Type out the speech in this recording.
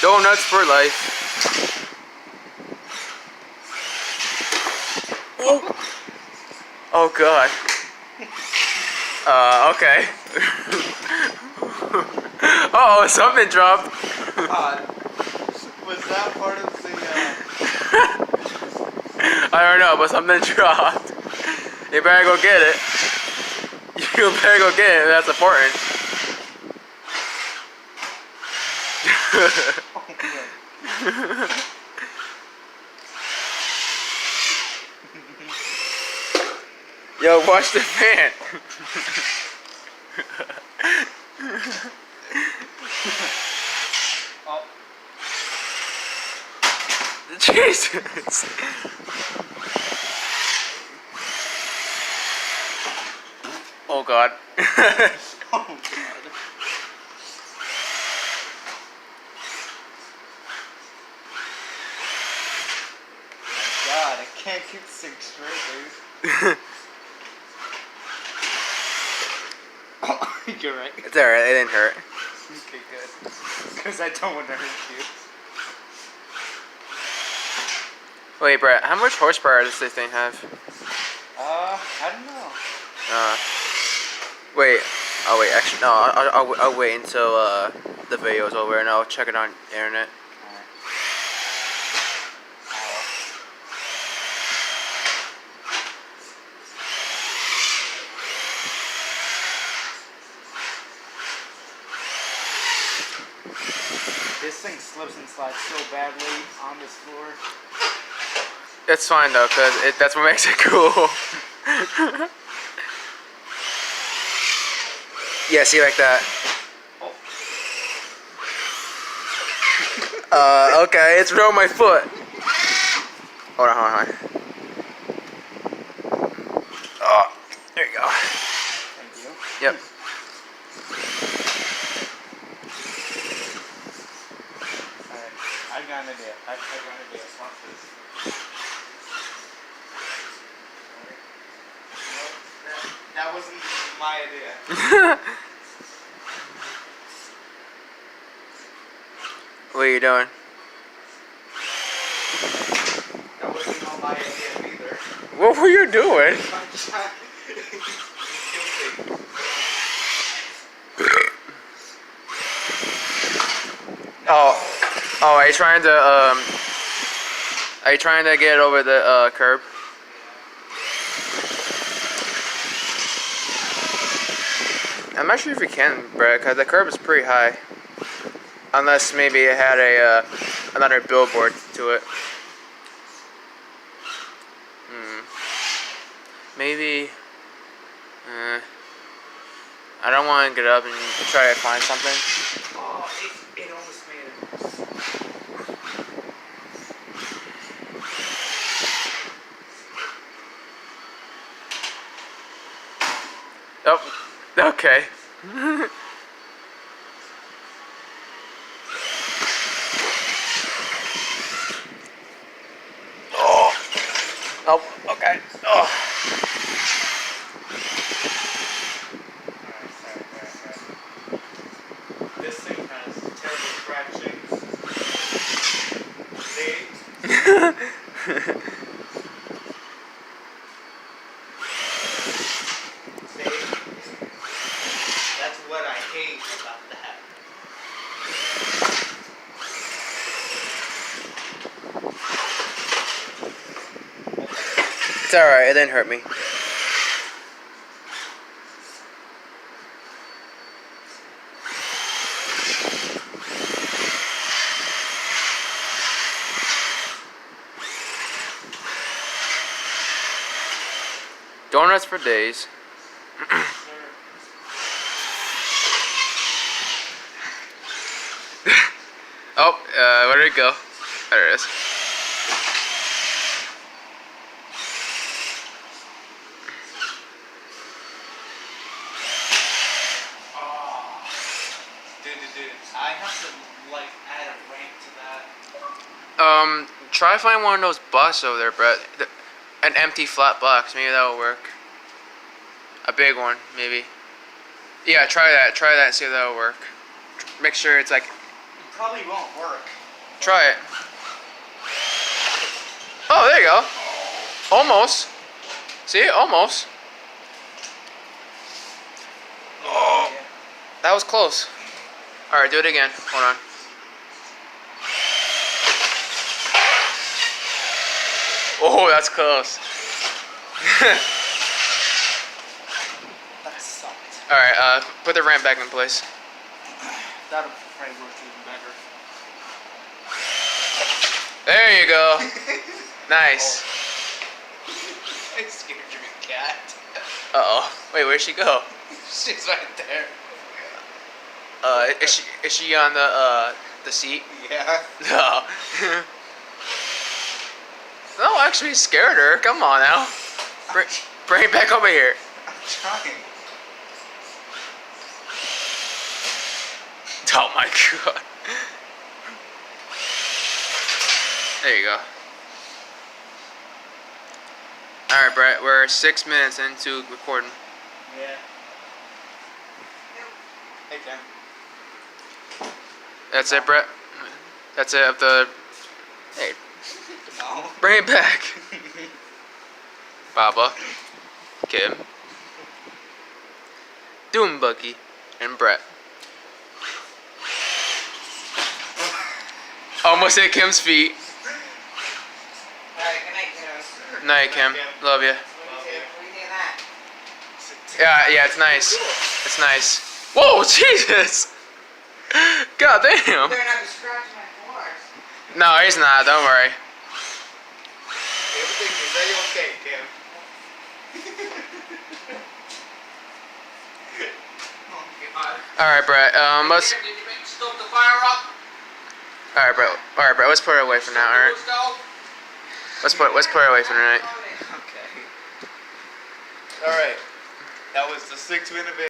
Donuts for life. Oh. Oh god. Okay. Uh oh, something dropped. Was that part of the, I don't know, but something dropped. You better go get it. You better go get it, that's important. Yo, watch the fan. Oh. Jesus. Oh god. Oh, God. God, I can't keep this thing straight, dude. You're right. It's alright, it didn't hurt. Okay, good. Because I don't want to hurt you. Wait, Brett, how much horsepower does this thing have? I don't know. Wait. Oh wait, actually no. I'll wait until the video is over and I'll check it on the internet. Alright. This thing slips and slides so badly on this floor. It's fine though, cause that's what makes it cool. Yeah, see like that. Okay, it's real on my foot. Hold on. Oh, there you go. Thank you. Yep. Alright, I got an idea. I got an idea. Watch this. Nope, that wasn't my idea. What are you doing? That wasn't all my idea either. What were you doing? I'm trying. Guilty. Oh, are you trying to get over the curb? I'm not sure if you can, Brett, because the curb is pretty high. Unless maybe it had a another billboard to it. Maybe. I don't want to get up and try to find something. Oh, it almost made it. Oh, okay. Oh, okay. Oh. Alright. This thing has terrible traction. See? See? That's what I hate about that. It's alright, it didn't hurt me. Donuts for days. Oh, where did it go? There it is. Dude. I have to, like, add a rank to that. Try find one of those boxes over there, Brett. An empty flat box. Maybe that'll work. A big one, maybe. Yeah, try that. Try that and see if that'll work. make sure it's like. It probably won't work. Try it. Oh, there you go. Almost. See, almost. Oh, that was close. All right, do it again. Hold on. Oh, that's close. That sucked. All right, put the ramp back in place. That'll probably work even better. There you go. Nice. I scared your cat. Uh-oh. Wait, where'd she go? She's right there. Is she on the seat? Yeah. No. No, actually it scared her. Come on now. Bring it back over here. I'm trying. Oh my god. There you go. Alright, Brett, we're 6 minutes into recording. Yeah. Hey, Ken. That's it, Brett? That's it of the... Hey, No. bring it back. Baba, Kim, Doombuggy, and Brett. Almost hit Kim's feet. Alright, good night, kiddos. Night, Kim. Love you. What do you think of that? Yeah, it's nice. It's nice. Whoa, Jesus! God damn. You better not be scratching my floors. No, he's not. Don't worry. Everything is very okay, Kim. Oh, God. All right, Brett. Let's. Did you stoke the fire up? All right, Brett. All right, Brett. Let's put it away for now. All right. Let's put it away for tonight. Okay. Alright. That was the 6-minute video.